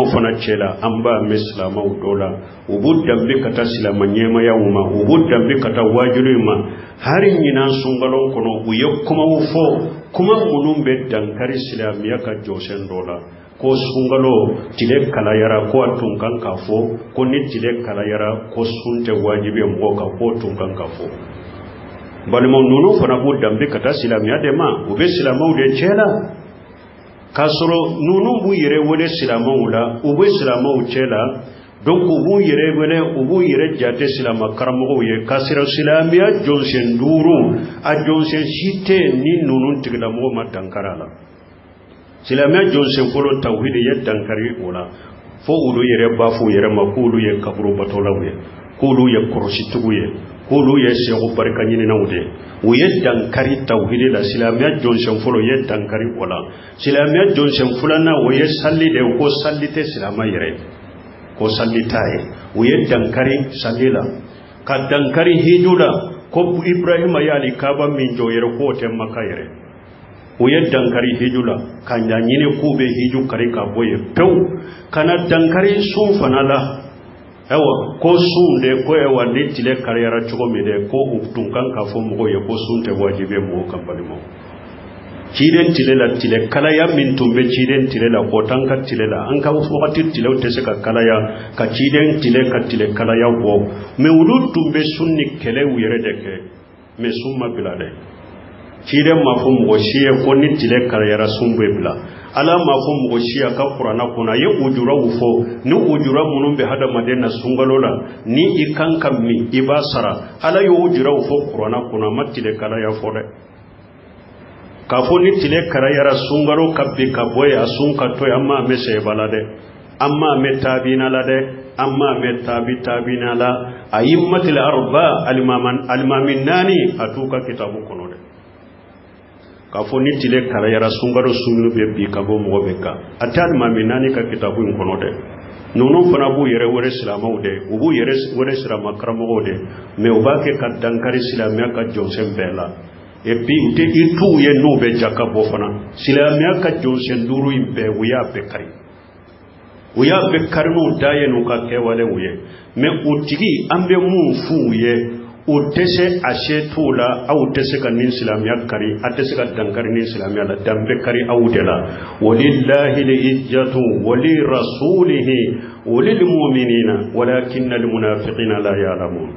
fana cela amba mislama dola ubudda bikata silama nyema yawuma ubudda bikata wajulima hari nyina sungalon kono uyekuma ufo kuma munumbe dankari silamiya ka josen dola ko sungalo tile kala yara ko tunkan kafo ko ni tile kala yara ko sunte wajibe mboka ko tunkan kafo balimo nunu fana budda bikata silamiya de ma ube silama ude cela kasoro nunu bu yere wole silamaw la ubu silamaw cela donc ubu yere wele ubu yere jate silama karamogo ye kasira silamiya jonsen duru a jonsen shite ni nunu tigla mo matankarala silamiya jonsen folo tawhid ye dankari wala fo ulu yere bafu yere makulu ye kaburu batolawe kulu ye korositugu ye kulu ye segu barka nyini nawde uye dankari tawhid la silamiya jonsen folo ye dankari wala silamiya jonsen fulana uye salli de ko sallite silama yere ko sallitaye uye dankari sallila ka dankari hijula ko ibrahima yali kaba min joyere ko te makayere uye dankari hijula kanya nyini kube hiju kari ka boye pew kana dankari sun fanala ewa ko sunde ko ewa litile kariyara chugo mide ko utunkan kafo mgo ye ko sunte wajibe mo kambali mo chiden tilela tile kalaya min tumbe chiden tilela ko tanka tilela an ka wakati tile tese ka kalaya ka chiden tile ka tile kalaya wo me wudu tumbe sunni kele wuyere deke me summa bilade chiden mafum go shiye ko ni tile kariyara sumbe bila ala mafum go shiya ka qur'ana kuna ye ujura ufo ni ujura munumbe hada madena sungalola ni ikanka mi ibasara ala yo ujura ufo qur'ana kuna matile kala ya fode kafo ni tile kara yara sungalo kabbi kaboy asunka to amma mese balade amma metabina lade amma metabina la ayimmatil arba alimamin nani atuka kitabu kono kafo ni tile kala yara sungaro sunu be bi kabo mo beka atal maminani ka kitabu kono de nono fana bu yere wore islamaw de ubu yere wore islama karamo de me ubake ka dankari islamia ka jonsen bela e bi ute itu ye no be jaka bo fana islamia ka jonsen duru imbe uya be kari no daye no ka kewale uye me utigi ambe mu fu ye utese ashetula au utese ka nin islamia kari atese ka dankari nin islamia la dambe kari awdela walillahi li'izzatu wali rasulihi walil mu'minina walakinnal munafiqina la ya'lamun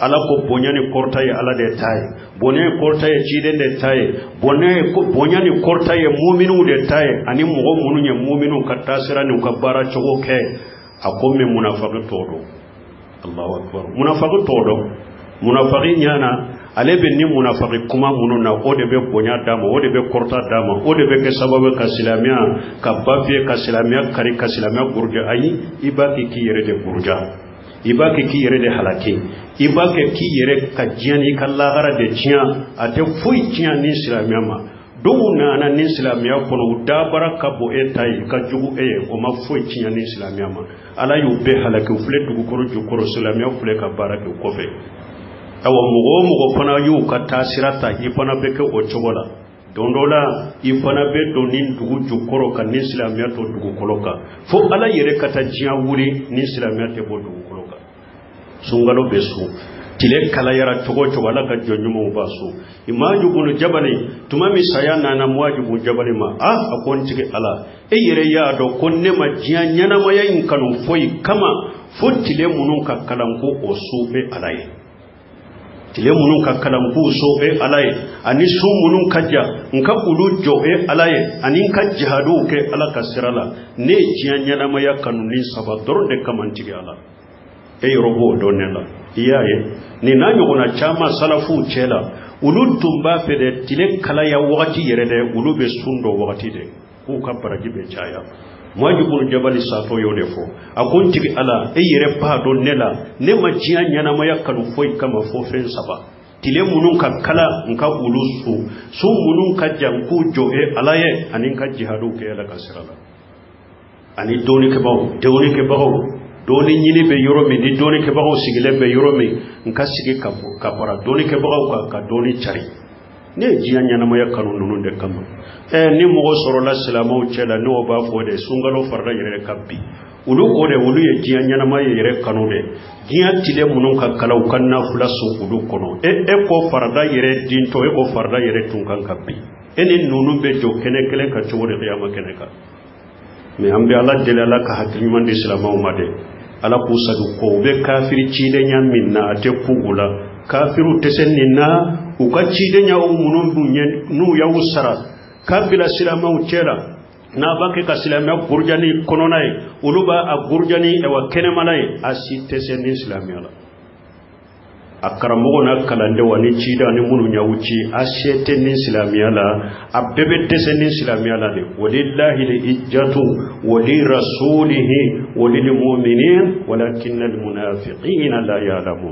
ala ko bonyani kortaye ala de taye bonne kortaye chiden de taye bonne ko bonyani kortaye mu'minu de taye ani mo mununya mu'minu katasira ni ukabara chogoke akome munafiqu todo Allahu akbar munafiqu todo munafaqi nyana alebe ni munafaqi kuma mununa ode be bonya dama ode be korta dama ode be ke sababu ka silamiya ka bafie ka silamiya kari ka silamiya gurja ayi ibaki ki yere de gurja ibaki ki yere de halaki ibaki ki yere ka jiani ka lagara de jiya ate fuyi jiya ni silamiya ma dona na ni silamiya kono dabara ka bo etai ka jugu o ma fuyi jiya ni silamiya ma ala yu be halaki fule dugu koro jukoro silamiya fule ka baraka ko fe awa mugo fana yu ka tasirata ifana beke o chogola dondola ifana be donin dugu jukoro kan ni islamiyya to dugu koloka fo ala yere kata jiya wuri ni islamiyya te bo dugu koloka sungalo besu tile kala yara chogo ala ka jonjumo basu imaju bunu jabali tumami sayana na mwajibu jabali ma akon tike ala e yere ya do konne ma jiya nyana ma yayin kanu foi kama fo tile munun ka kalanko o sube alaye tile munun ka kalambu so alaye ani su munun kajja nka ulu jo alaye ani nka jihadu ke ala kasirala ne jiyanya ma ya kanunin sabador de kamantigi ala robo donela iyaye ni nanyo gona chama salafu chela ulu tumba fede tile kala ya wakati yere de ulu be sundo wakati de ku ka baraji be chaya mwajibul jabali sato yodefo akunti ala yere pa don nela ne majiya nyana maya kanu foi kama fofen saba tile munun ka kala nka ulusu su munun ka janku jo alaye anin ka jihadu ke ala kasirala ani doni ke bawo doni nyini be yoromi ni doni ke bawo sigile be yoromi nka sigi ka para doni ke bawo ka doni chari ne jiya nyana ya kanu nunu de kama ni mo soro la silama chela no ba fo de sungalo farda yere kabbi ulu ko de ulu ye jiya nyana yere kanu de jiya tide munun ka kala kanna fulasu ulu kono e ko farda yere dinto e ko farda yere tunkan kabbi eni nunu be jo kene kele ka chore qiyama kene ka me ambe Allah delala ka hakimi man de silama umade ala ku sadu ko be kafiri chide nya minna ate kugula kafiru tesenina uka chide nya umunun dunye nu ya usara kabila silama uchela na bake ka silama gurjani kononai uluba a gurjani e wa kene malai asi tesenin silama ala akaramogo na kalande wani chida ni munu nya uchi ashete nin silama ala abebe tesenin silama ala de walillahi al-ijjatu wa li rasulihi wa lil mu'minin walakinna al-munafiqina la ya'lamun